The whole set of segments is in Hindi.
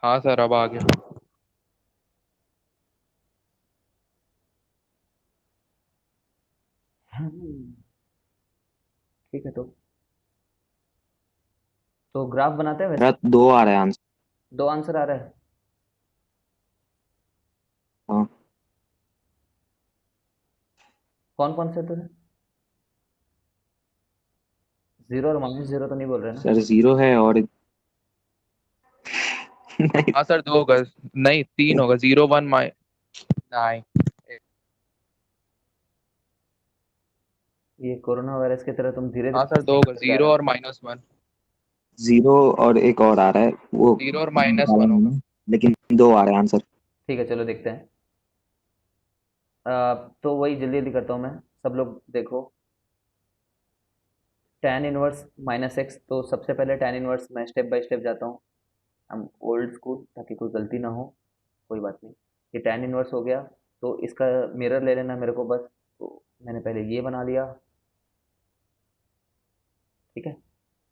हाँ सर, अब आ गया। ठीक है, तो ग्राफ बनाते हैं मेरा वैसे। दो आ रहा है आंसर। दो आंसर आ रहा है। हाँ कौन कौन से तो है? जीरो और माइनस जीरो तो नहीं बोल रहे ना? सर, जीरो है और नहीं। हाँ सर, दो होगा। नहीं, तीन होगा। जीरो वन माइ नाइन। ये कोरोना वायरस की तरह तुम धीरे हाँ धीरे सर, दो होगा। जा जीरो रहा और है। Minus one. जीरो और एक और आ रहा है वो। जीरो और माइनस निकाला वन होगा। मैंने, लेकिन दो आ रहे हैं आंसर। ठीक है, चलो देखते हैं। तो वही जल्दी जल्दी करता हूँ मैं। सब लोग देखो। tan इनवर्स माइनस एक्स, तो सबसे पहले tan इनवर्स मैं स्टेप बाय स्टेप जाता हूँ। हम ओल्ड स्कूल, ताकि कोई गलती ना हो। कोई बात नहीं। ये tan इनवर्स हो गया। तो इसका मिरर ले लेना मेरे को बस। तो मैंने पहले ये बना लिया। ठीक है।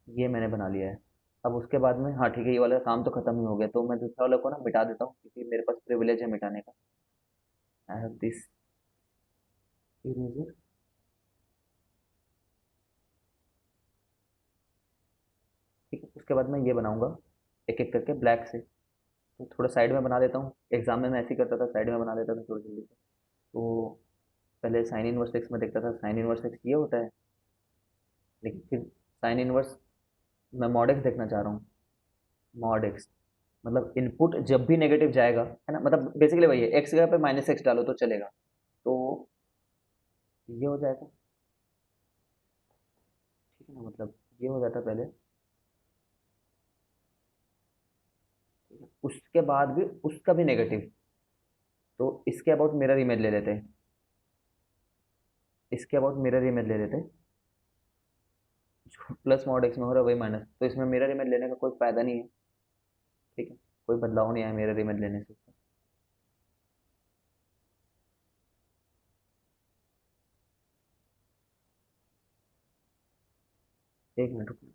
ये मैंने बना लिया है। अब उसके बाद में, हाँ ठीक है, ये वाला काम तो खत्म ही हो गया, तो मैं दूसरा वाला को ना मिटा देता हूँ, क्योंकि मेरे पास प्रिविलेज है मिटाने का। I have this eraser. ठीक है, उसके बाद मैं ये बनाऊंगा एक एक करके ब्लैक से। तो थोड़ा साइड में बना देता हूँ। एग्जाम में मैं ऐसे ही करता था, साइड में बना देता था थोड़ी जल्दी से। तो पहले साइन इनवर्स एक्स में देखता था, साइन इनवर्स एक्स ये होता है। लेकिन फिर साइन इनवर्स, मैं मॉड एक्स देखना चाह रहा हूँ। मॉड एक्स मतलब इनपुट जब भी नेगेटिव जाएगा, है ना, मतलब बेसिकली वही है, एक्स की जगह पे माइनस एक्स डालो तो चलेगा। तो ये हो जाएगा। ठीक है ना, मतलब ये हो जाता पहले। ठीक है? उसके बाद भी उसका भी नेगेटिव। तो इसके अबाउट मिरर इमेज ले लेते हैं। इसके अबाउट मिरर इमेज ले लेते हैं। जो प्लस मॉड एक्स में हो रहा है वही माइनस, तो इसमें मिरर इमेज लेने का कोई फायदा नहीं है। ठीक है। कोई बदलाव नहीं आया मिरर इमेज लेने से। एक मिनट रुको।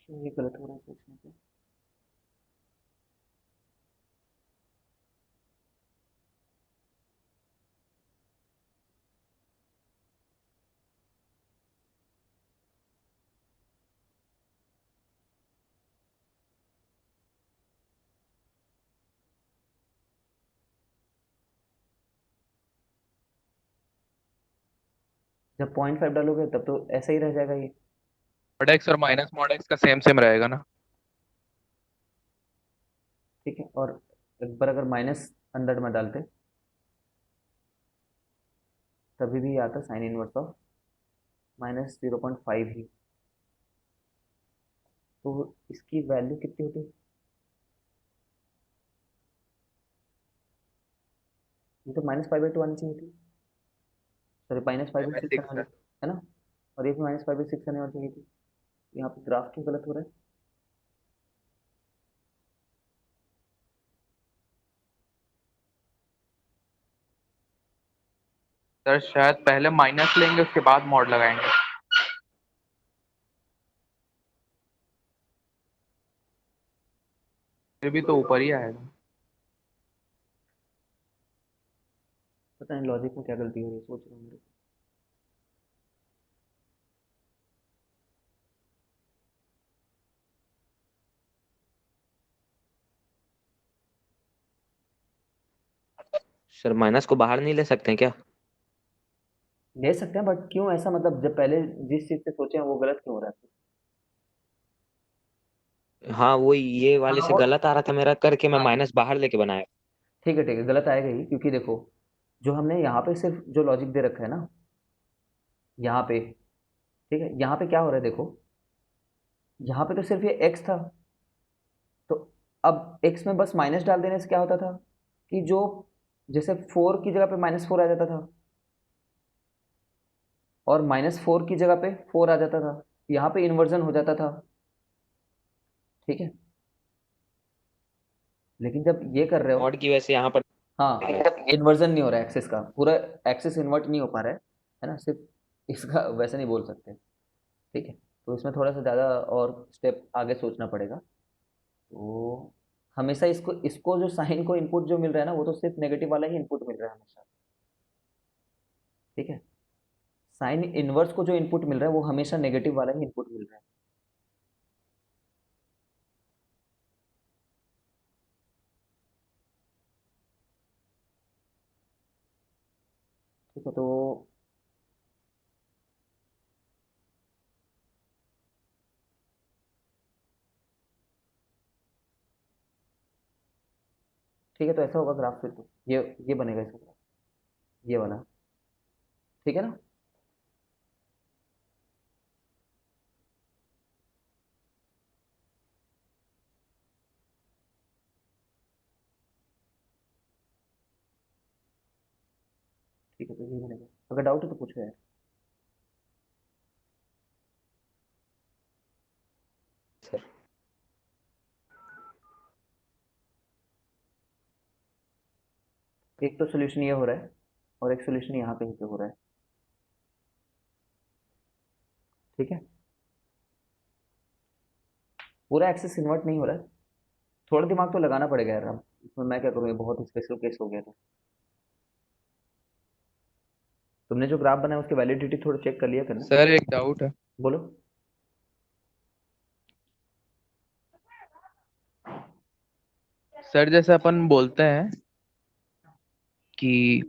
क्यों ये गलत हो रहा है सोचने पे? जब 0.5 डालोगे तब तो ऐसा ही रह जाएगा ये। मॉड एक्स और माइनस मॉड एक्स का सेम सेम रहेगा ना। ठीक है, और एक बार अगर माइनस अंदर में डालते, तभी भी आता साइन इनवर्स ऑफ -0.5 ही। तो इसकी वैल्यू कितनी होती? ये तो -5/2 आनी चाहिए थी। सॉरी, बाई -5/6 आने सिक्स वाली, है। है ना? और ये भी -5/6 आने वाली चाहिए थी। यहाँ पे ग्राफ क्यों गलत हो रहा है? सर शायद पहले माइनस लेंगे, उसके बाद मॉड लगाएंगे। फिर भी तो ऊपर ही आएगा। पता नहीं लॉजिक में क्या गलती हो रही है, सोच रहा हूँ मेरे। सर, माइनस को बाहर नहीं ले सकते हैं क्या? ले सकते हैं, बट क्यों ऐसा, मतलब जब पहले जिस चीज से सोचे हैं वो गलत क्यों हो रहा है? हाँ, वो ये वाले हाँ से वो, गलत आ रहा था मेरा करके, मैं हाँ माइनस बाहर लेके बनाया। ठीक है ठीक है, गलत आएगा ही, क्योंकि देखो जो हमने यहाँ पे सिर्फ जो लॉजिक दे रखा है ना, यहाँ पे, ठीक है, यहाँ पे क्या हो रहा है देखो, यहाँ पे तो सिर्फ ये एक्स था, तो अब एक्स में बस माइनस डाल देने से क्या होता था कि जो, जैसे 4 की जगह पे -4 आ जाता था, और -4 की जगह पे 4 आ जाता था, यहाँ पे इन्वर्जन हो जाता था, ठीक है। लेकिन जब ये कर रहे हो, नॉट की वजह से यहाँ पर हाँ, इन्वर्जन नहीं हो रहा है एक्सिस का, पूरा एक्सिस इन्वर्ट नहीं हो पा रहा है ना, सिर्फ इसका वैसे नहीं बोल सकते, ठीक है। तो इसमें थोड़ा सा ज़्यादा और स्टेप आगे सोचना पड़ेगा। तो हमेशा इसको इसको जो साइन को इनपुट जो मिल रहा है ना, वो तो सिर्फ नेगेटिव वाला ही इनपुट मिल रहा है हमेशा, ठीक है। साइन इनवर्स को जो इनपुट मिल रहा है वो हमेशा नेगेटिव वाला ही इनपुट मिल रहा है। ठीक है, तो ठीक है, तो ऐसा होगा ग्राफ, फिर तो ये बनेगा इसका ग्राफ, ये वाला, ठीक है ना। ठीक है, तो ये बनेगा, अगर डाउट है तो पूछो यार। सर एक तो सोल्यूशन ये हो रहा है, और एक सोल्यूशन यहाँ कहीं पे हो रहा है, ठीक है। पूरा एक्सेस इन्वर्ट नहीं हो रहा है, थोड़ा दिमाग तो लगाना पड़ेगा यार, अब इसमें मैं क्या करूँ, ये बहुत स्पेशल केस हो गया था। तुमने जो ग्राफ बनाया उसकी वैलिडिटी थोड़ा चेक कर लिया करना। सर एक डाउट है। बोलो। सर जैसे अपन बोलते हैं कि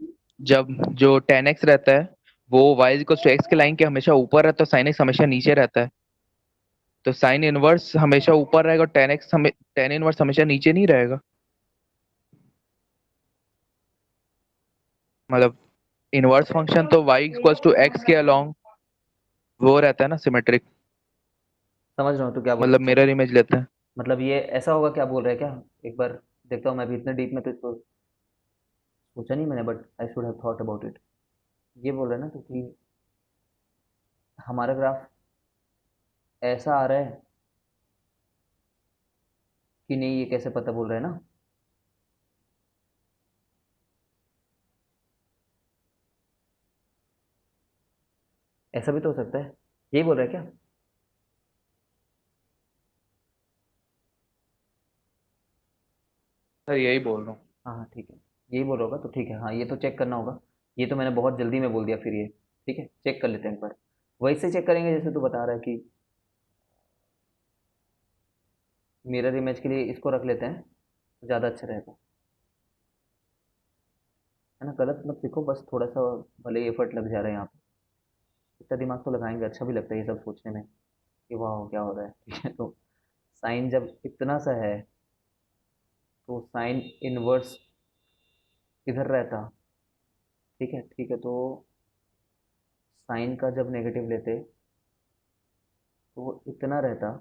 जब जो tan x रहता है वो y x के लाइन के हमेशा ऊपर रहता है, sin x हमेशा नीचे रहता है, तो साइन इनवर्स हमेशा ऊपर रहेगा और tan इनवर्स हमेशा नीचे नहीं रहेगा। मतलब इनवर्स फंक्शन तो y x के अलोंग वो रहता है ना, सिमेट्रिक। समझ रहा हूँ तो क्या बोल रहे मतलब हो। मिरर इमेज लेते हैं। मतलब ये ऐसा होगा, क्या बोल रहे हैं क्या, एक बार देखता हूँ, मैं भी इतने डीप में तो इसको सोचा नहीं मैंने, but I should have thought about it. ये बोल रहे हैं ना तो कि हमारा ग्राफ ऐसा आ रहा है कि नहीं, ये कैसे पता बोल रहे हैं ना। ऐसा भी तो हो सकता है, यही बोल रहे हैं क्या। सर यही बोल रहा हूँ। हाँ हाँ, ठीक है, यही बोल रहा होगा तो ठीक है, हाँ, ये तो चेक करना होगा। ये तो मैंने बहुत जल्दी में बोल दिया फिर ये, ठीक है, चेक कर लेते हैं एक बार। वैसे चेक करेंगे जैसे तू बता रहा है कि मिरर इमेज के लिए इसको रख लेते हैं, तो ज़्यादा अच्छा रहेगा, है ना। गलत मत सीखो, बस थोड़ा सा भले ही एफर्ट लग जा रहा है यहाँ पे, इतना दिमाग तो लगाएंगे, अच्छा भी लगता है ये सब सोचने में कि वाह क्या हो रहा है, ठीक है। तो साइन जब इतना सा है, तो साइन इनवर्स इधर रहता, ठीक है, ठीक है, तो साइन का जब नेगेटिव लेते तो वो इतना रहता,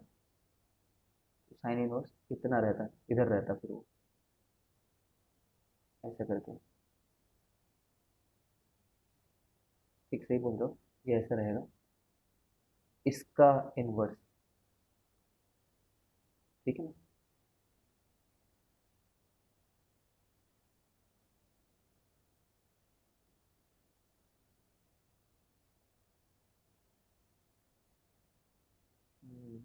तो साइन इनवर्स इतना रहता, इधर रहता, फिर वो ऐसे करके, ठीक, सही बोल रहे हो, ये ऐसा रहेगा, इसका इनवर्स, ठीक है ना। हम्म,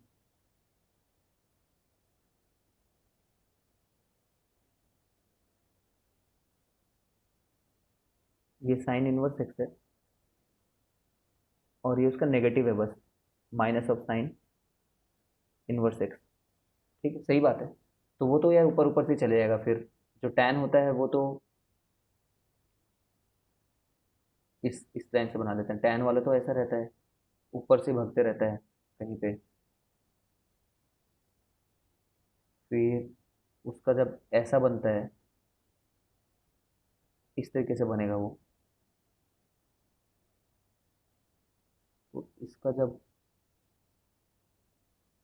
ये साइन इनवर्स एक्स है, और ये उसका नेगेटिव है बस, minus of sine inverse x, ठीक है, सही बात है। तो वो तो यार ऊपर ऊपर से चले जाएगा फिर, जो टैन होता है वो तो इस लाइन से बना देते हैं, टैन वाला तो ऐसा रहता है, ऊपर से भगते रहता है कहीं पे, फिर उसका जब ऐसा बनता है, इस तरीके से बनेगा वो। तो इसका जब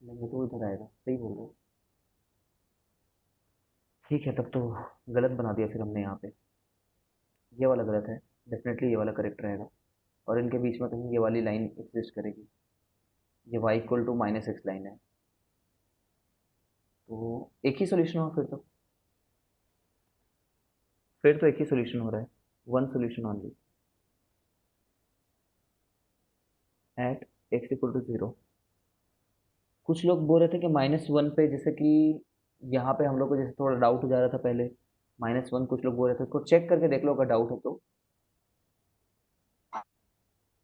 लेंगे तो इधर आएगा, सही बोल रहे हो। ठीक है, तब तो गलत बना दिया फिर हमने यहाँ पे, ये वाला गलत है, डेफिनेटली ये वाला करेक्ट रहेगा। और इनके बीच में कहीं ये वाली लाइन एग्जिस्ट करेगी, ये y equal to minus X line है। तो एक ही सोल्यूशन हुआ फिर तो एक ही सोल्यूशन हो रहा है, one solution only at X equal to zero. कुछ लोग बोल रहे थे कि -1 पे, जैसे कि यहाँ पे हम लोग को जैसे थोड़ा डाउट हो जा रहा था पहले, -1 कुछ लोग बोल रहे थे उसको चेक करके देख लो अगर डाउट हो तो।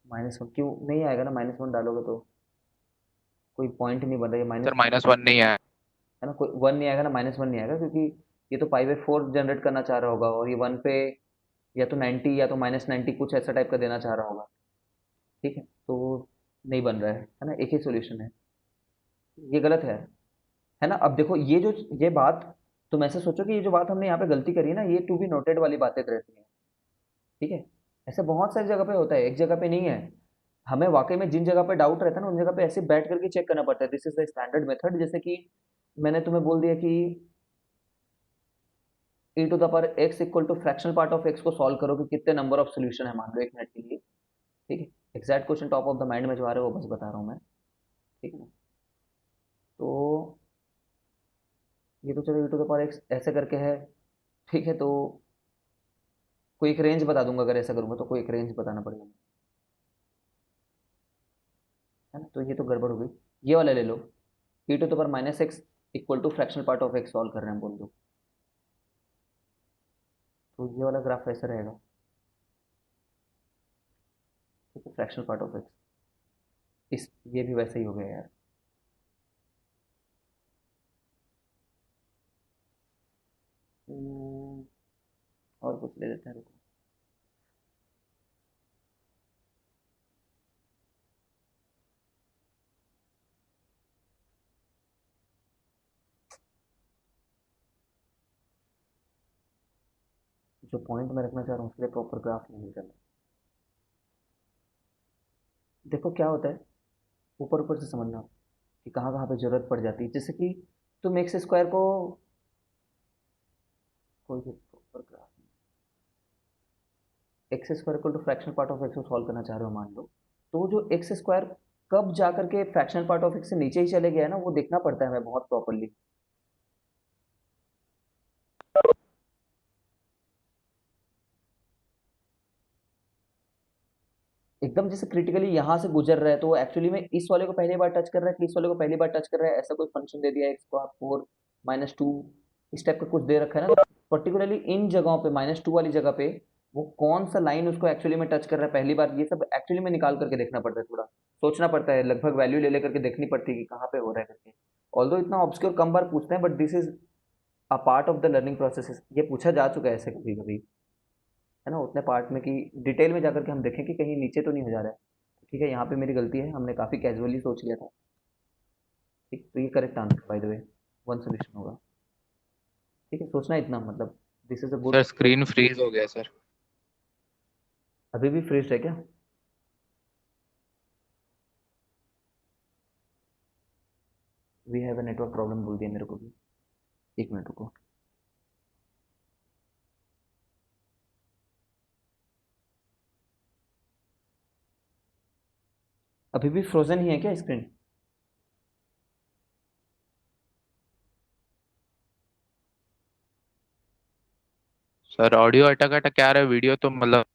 -1 क्यों नहीं आएगा ना, -1 डालोगे तो कोई पॉइंट नहीं बन रहा है, सर माइनस -1 नहीं है। है ना, कोई 1 नहीं आएगा ना, -1 नहीं आएगा, क्योंकि ये तो π/4 जनरेट करना चाह रहा होगा, और ये 1 पे या तो 90 या तो -90 कुछ ऐसा टाइप का देना चाह रहा होगा। ठीक है, तो नहीं बन रहा है ना, एक ही सोल्यूशन है, ये गलत है ना। अब देखो ये बात, तुम ऐसे सोचो कि ये जो बात हमने यहाँ पे गलती करी है ना, ये टू बी नोटेड वाली बातें रहती हैं। ठीक है, ऐसे बहुत सारी जगह पे होता है, एक जगह पे नहीं है। हमें वाकई में जिन जगह पे डाउट रहता है ना, उन जगह पे ऐसे बैठ करके चेक करना पड़ता है, this is the standard method. जैसे कि मैंने तुम्हें बोल दिया कि e to the power x equal to fractional part of x को सॉल्व करो कि कितने नंबर ऑफ सोल्यूशन है, मान लो 1 मिनट के लिए। ठीक है, exact question top of the mind में जो आ रहा है वो बस बता रहा हूँ मैं। ठीक है ना, तो ये तो चलो e to the power x ऐसे करके है। ठीक है, तो कोई एक रेंज बता दूंगा, अगर ऐसा करूंगा तो कोई एक रेंज बताना पड़ेगा, है ना। तो ये तो गड़बड़ हो गई, ये वाला ले लो, e to the power -x equal to fractional part of x solve कर रहे हैं बोल दो, तो ये वाला ग्राफ ऐसा रहेगा। ठीक है, फ्रैक्शनल पार्ट ऑफ x, इस ये भी वैसे ही हो गया यार। और कुछ ले लेते हैं, रुको। जो पॉइंट मैं रखना चाह रहा हूँ उसके लिए प्रॉपर ग्राफ नहीं मिल रहा है। देखो क्या होता है, ऊपर ऊपर से समझना कि कहाँ कहाँ पे जरूरत पड़ जाती है। जैसे कि तुम एक्स स्क्वायर को, कोई भी proper graph, X square equal to fractional part of X को सॉल्व करना चाह रहे हो मान लो, तो जो एक्स स्क्वायर कब जा करके फ्रैक्शनल पार्ट ऑफ एक्स से नीचे ही चले गया है ना, वो देखना पड़ता है हमें बहुत प्रॉपरली। एकदम जैसे क्रिटिकली यहाँ से गुजर रहा है, तो एक्चुअली में इस वाले को पहली बार टच कर रहा है कि इस वाले को पहली बार टच कर रहा है, ऐसा कोई फंक्शन दे दिया है एक्स को आप 4 -2 इस टाइप का कुछ दे रखा है ना, तो पर्टिकुलरली इन जगहों पे -2 वाली जगह पे वो कौन सा लाइन उसको एक्चुअली में टच कर रहा है पहली बार, ये सब एक्चुअली में निकाल करके देखना पड़ता है, थोड़ा सोचना पड़ता है, लगभग वैल्यू ले लेकर के देखनी पड़ती है कि कहाँ पे हो रहा है करके। ऑल्दो इतना ऑब्सक्योर कम बार पूछते हैं, but this is a part of the learning process, ये पूछा जा चुका है ऐसे कभी कभी, है ना, उतने पार्ट में कि डिटेल में जाकर के हम देखें कि कहीं नीचे तो नहीं हो जा रहा है। ठीक है, यहाँ पे मेरी गलती है, हमने काफ़ी कैजुअली सोच लिया था। ठीक, तो ये correct answer by the way, one solution होगा। ठीक है, सोचना इतना, मतलब this is a good. Sir screen freeze हो गया सर। अभी भी फ्रीज है क्या? We have a network problem बोल दिया मेरे को भी, एक मिनट रुको। अभी भी फ्रोजन ही है क्या स्क्रीन? सर ऑडियो अटक अटक क्या रहा है, वीडियो तो मतलब।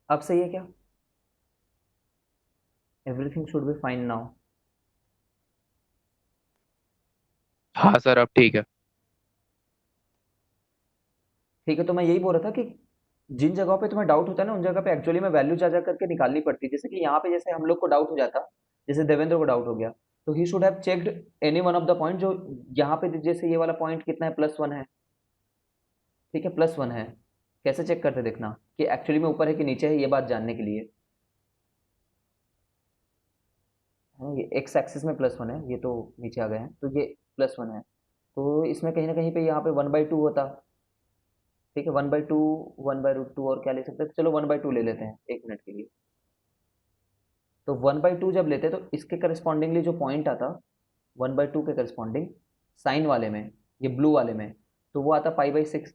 अब सही है क्या? Everything should be fine now. हाँ सर अब ठीक है। ठीक है, तो मैं यही बोल रहा था कि जिन जगहों पे तुम्हें डाउट होता है ना, उन जगह पे एक्चुअली में वैल्यू जा जा करके निकालनी पड़ती है। जैसे कि यहाँ पे जैसे हम लोग को डाउट हो जाता, जैसे देवेंद्र को डाउट हो गया, तो he should have checked any one of the point, जो यहाँ पे जैसे ये वाला पॉइंट कितना है, +1 है। ठीक है, +1 है, कैसे चेक करते देखना कि एक्चुअली में ऊपर है कि नीचे है, ये बात जानने के लिए है। ये एक्स एक्सिस में +1 है, ये तो नीचे आ गए हैं, तो ये +1 है, तो इसमें कहीं ना कहीं पे यहाँ पे 1/2 होता। ठीक है, 1/2, 1/√2, और क्या ले सकते हैं, चलो 1/2 ले लेते हैं 1 मिनट के लिए। तो 1/2 जब लेते हैं तो इसके करस्पॉन्डिंगली जो पॉइंट आता 1/2 के करस्पॉन्डिंग साइन वाले में, ये ब्लू वाले में, तो वो आता π/6।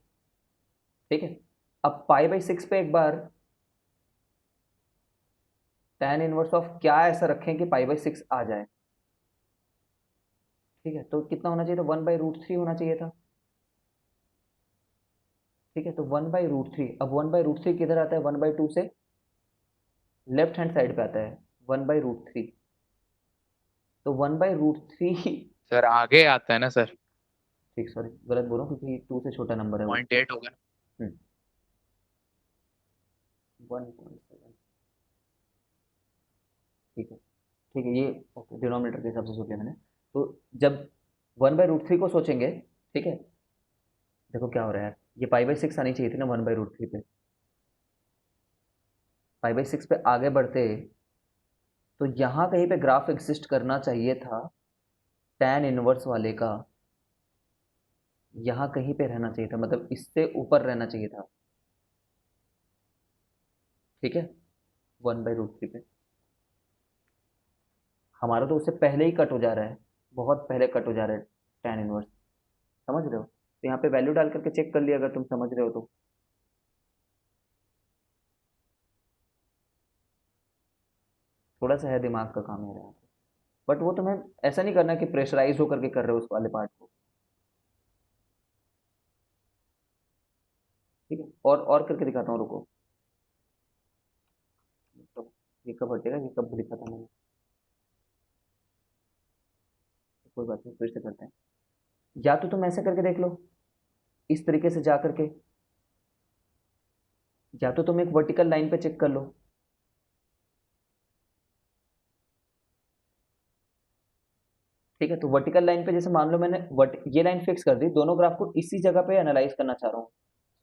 ठीक है, अब π/6 पे एक बार tan इनवर्स ऑफ क्या ऐसा रखें कि π/6 आ जाए। ठीक है, तो कितना होना चाहिए था, 1/√3 होना चाहिए था। ठीक है, तो 1/√3, अब 1/√3 किधर आता है, 1/2 से लेफ्ट हैंड साइड पे आता है 1/√3, तो 1/√3 सर आगे आता है ना सर, ठीक, सॉरी गलत बोल रहा हूँ क्योंकि 2 से छोटा नंबर है वो। 0.8 होगा ना। 1.7। ठीक है, ठीक है, ये ओके, डिनोमिनेटर के हिसाब से सोच लिया मैंने। तो जब 1/√3 को सोचेंगे, ठीक है, देखो क्या हो रहा है, ये π/6 आनी चाहिए थी ना 1/√3 पे, π/6 पे आगे बढ़ते तो यहाँ कहीं पे ग्राफ एग्जिस्ट करना चाहिए था tan इनवर्स वाले का, यहाँ कहीं पे रहना चाहिए था, मतलब इससे ऊपर रहना चाहिए था। ठीक है, 1/√3 पे हमारा तो उससे पहले ही कट हो जा रहा है, बहुत पहले कट हो जा रहा है tan इनवर्स, समझ रहे हो, तो यहाँ पे वैल्यू डाल करके चेक कर लिया अगर तुम समझ रहे हो तो। थोड़ा सा है दिमाग का काम है यहाँ पे, बट वो तुम्हें ऐसा नहीं करना कि प्रेशराइज होकर के कर रहे हो उस वाले पार्ट को। ठीक है, और करके दिखाता हूँ, रुको। तो ये कब हटेगा, ये कब लिखा था मैंने, कोई बात नहीं, फिर से करते हैं। या तो तुम ऐसे करके देख लो, इस तरीके से जा करके, या तो तुम एक वर्टिकल लाइन पे चेक कर लो। ठीक है, तो वर्टिकल लाइन पे जैसे मान लो मैंने ये लाइन फिक्स कर दी, दोनों ग्राफ को इसी जगह पे एनालाइज करना चाह रहा हूँ,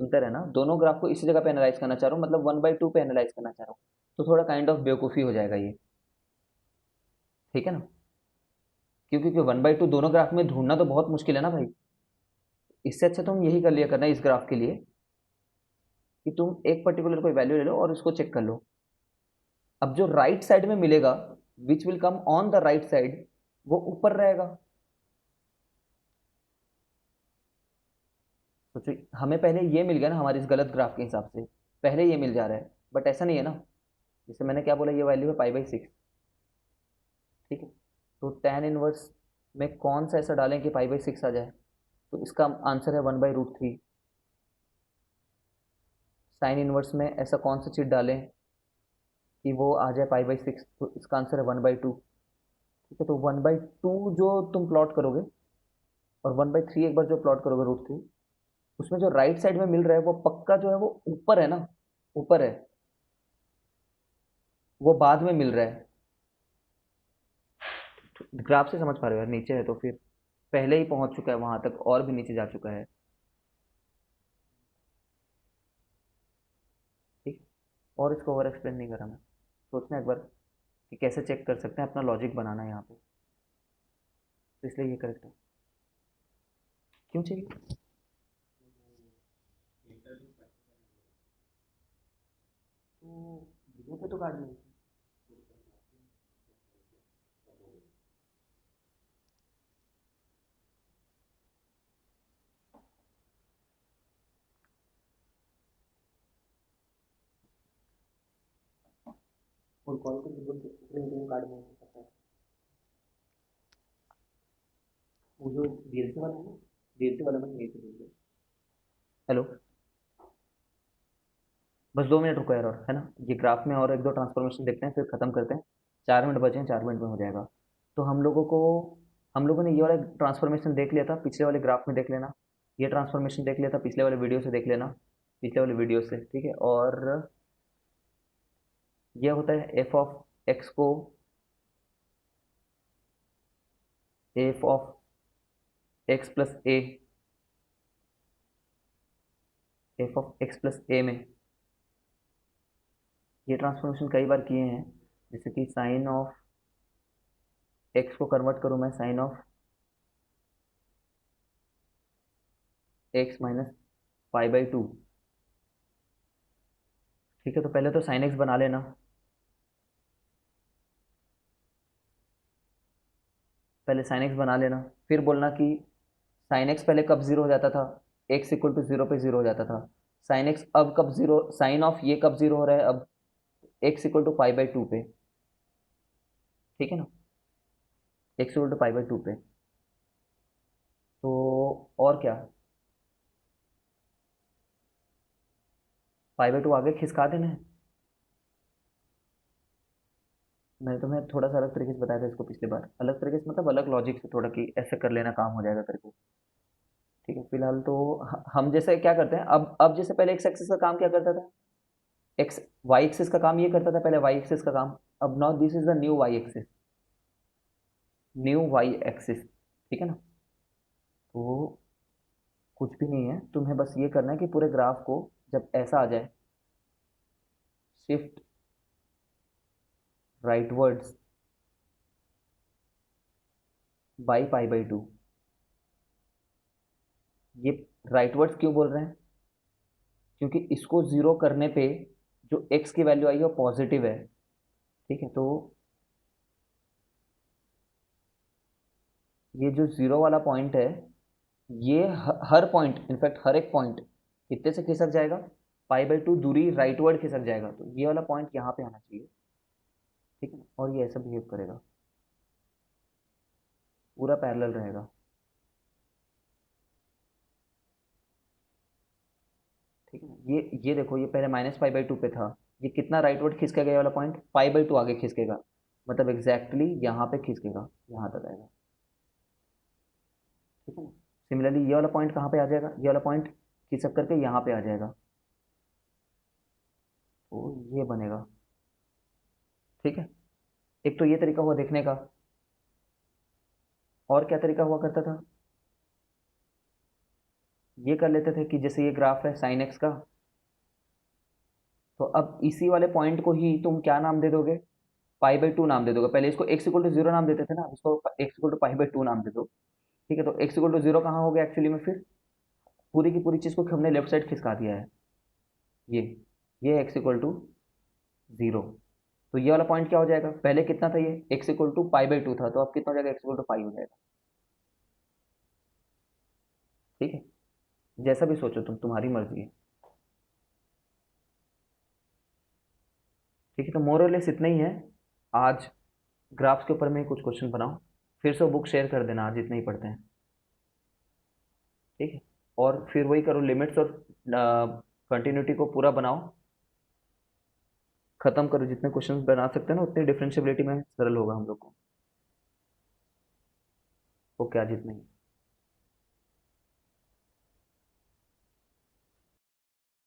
सुनते रहना, दोनों ग्राफ को इसी जगह पे एनालाइज करना चाह रहा हूँ, मतलब 1/2 पे एनालाइज करना चाह रहा हूँ, तो थोड़ा काइंड ऑफ बेवकूफ़ी हो जाएगा ये। ठीक है ना, क्योंकि 1/2 दोनों ग्राफ में ढूंढना तो बहुत मुश्किल है ना भाई। इससे अच्छा तुम यही कर लिया करना इस ग्राफ के लिए कि तुम एक पर्टिकुलर कोई वैल्यू ले लो और उसको चेक कर लो। अब जो राइट साइड में मिलेगा, which will come on the right side, वो ऊपर रहेगा। सोचो, हमें पहले ये मिल गया ना हमारे इस गलत ग्राफ के हिसाब से, पहले ये मिल जा रहा है, बट ऐसा नहीं है ना, जैसे मैंने क्या बोला, ये वैल्यू है π/6। ठीक है, तो tan इनवर्स में कौन सा ऐसा डालें कि π/6 आ जाए, तो इसका आंसर है 1/√3। साइन इनवर्स में ऐसा कौन सा चीज़ डालें कि वो आ जाए π/6, तो इसका आंसर है 1/2। ठीक है, तो 1/2 जो तुम प्लॉट करोगे और 1/3 एक बार जो प्लॉट करोगे √3, उसमें जो राइट साइड में मिल रहा है वो पक्का जो है वो ऊपर है ना, ऊपर है, वो बाद में मिल रहा है। ग्राफ से समझ पा रहे हो यार, नीचे है तो फिर पहले ही पहुंच चुका है वहां तक, और भी नीचे जा चुका है। ठीक, और इसको ओवर एक्सप्लेन नहीं करा मैं, सोचना एक बार कि कैसे चेक कर सकते हैं, अपना लॉजिक बनाना है यहाँ पे, तो इसलिए ये करेक्ट है। क्यों चाहिए, तो वीडियो पे तो काट देंगे। और कॉल को वीडियो काट देंगे, वो जो डीएलसी वाला है ना, डीएलसी वाला में यही तो। हेलो, बस 2 मिनट रुको यार, और है ना, ये ग्राफ में और एक दो ट्रांसफॉर्मेशन देखते हैं फिर ख़त्म करते हैं। 4 मिनट बचे हैं, 4 मिनट में हो जाएगा। तो हम लोगों ने ये वाला ट्रांसफॉर्मेशन देख लिया था, पिछले वाले ग्राफ में देख लेना, ये ट्रांसफॉर्मेशन देख लिया था पिछले वाले वीडियो से, देख लेना पिछले वाले वीडियो से। ठीक है, और ये होता है एफ ऑफ एक्स को, F of X plus A, F of X plus A में ये ट्रांसफॉर्मेशन कई बार किए हैं, जैसे कि साइन ऑफ एक्स को कन्वर्ट करूँ मैं sine of X minus pi by two. ठीक है, तो पहले तो साइन एक्स बना लेना, पहले साइन एक्स बना लेना, फिर बोलना कि साइन एक्स पहले कब जीरो हो जाता था, एक्स इक्वल टू जीरो पे जीरो हो जाता था। साइन एक्स अब कब जीरो, साइन ऑफ ये कब जीरो हो रहा है अब, X equal to pi by two पे। ठीक है ना, X equal to pi by two पे। तो और क्या, पाई बाई टू आगे खिसका देना है। मैंने तुम्हें थोड़ा सा अलग तरीके से बताया था इसको पिछली बार, अलग तरीके से मतलब अलग लॉजिक से थोड़ा, कि ऐसे कर लेना काम हो जाएगा करके। ठीक है, फिलहाल तो हम जैसे क्या करते हैं, अब जैसे पहले एक्स एक्सिस का काम क्या करता था, एक्स वाई एक्सिस का काम ये करता था पहले, वाई एक्सिस का काम। अब now this is the new Y axis, new Y axis. ठीक है ना, तो कुछ भी नहीं है, तुम्हें बस ये करना है कि पूरे ग्राफ को जब ऐसा आ जाए, shift rightwards by pi by two. ये राइटवर्ड्स क्यों बोल रहे हैं, क्योंकि इसको जीरो करने पे जो एक्स की वैल्यू आई है वो पॉजिटिव है। ठीक है, तो ये जो जीरो वाला पॉइंट है, ये हर पॉइंट, इनफैक्ट हर एक पॉइंट कितने से खिसक जाएगा, पाई बाई टू दूरी राइटवर्ड खिसक जाएगा, तो ये वाला पॉइंट यहाँ पे आना चाहिए। ठीक है, और ये ऐसा बिहेव करेगा, पूरा पैरेलल रहेगा। ठीक है ना, ये देखो, ये पहले माइनस पाई बाई टू पे था, ये कितना राइटवर्ड खिसकेगा, ये वाला पॉइंट पाई बाई टू आगे खिसकेगा, मतलब एग्जैक्टली यहाँ पे खिसकेगा, यहाँ तक आएगा। ठीक है ना, सिमिलरली ये वाला पॉइंट कहाँ पे आ जाएगा, ये वाला पॉइंट खिसक करके यहाँ पे आ जाएगा, तो ये बनेगा। ठीक है, एक तो ये तरीका हुआ देखने का, और क्या तरीका हुआ करता था, ये कर लेते थे कि जैसे ये ग्राफ है साइन एक्स का, तो अब इसी वाले पॉइंट को ही तुम क्या नाम दे दोगे, पाई बाई टू नाम दे दोगे। पहले इसको एक्स इक्वल टू जीरो नाम देते थे ना, इसको X equal to pi by two नाम दे दो। ठीक है, तो एक्स इक्वल टू जीरो कहाँ हो गया एक्चुअली में, फिर पूरी की पूरी चीज़ को हमने लेफ्ट साइड खिसका दिया है, ये ये एक्स इक्वल टू जीरो। तो ये वाला पॉइंट क्या हो जाएगा, पहले कितना था ये, X equal to pi by two था, तो अब कितना हो जाएगा, एक्स इक्वल टू पाई हो जाएगा। ठीक है, जैसा भी सोचो तुम, तुम्हारी मर्जी है। ठीक है, तो मोरलेस इतना ही है आज, ग्राफ्स के ऊपर में कुछ क्वेश्चन बनाओ, फिर से बुक शेयर कर देना, आज इतना ही पढ़ते हैं। ठीक है, और फिर वही करो, लिमिट्स और कंटिन्यूटी को पूरा बनाओ, खत्म करो, जितने क्वेश्चन बना सकते हैं ना उतनी डिफरेंशियबिलिटी में सरल होगा हम लोग को। ओके, आज इतना ही।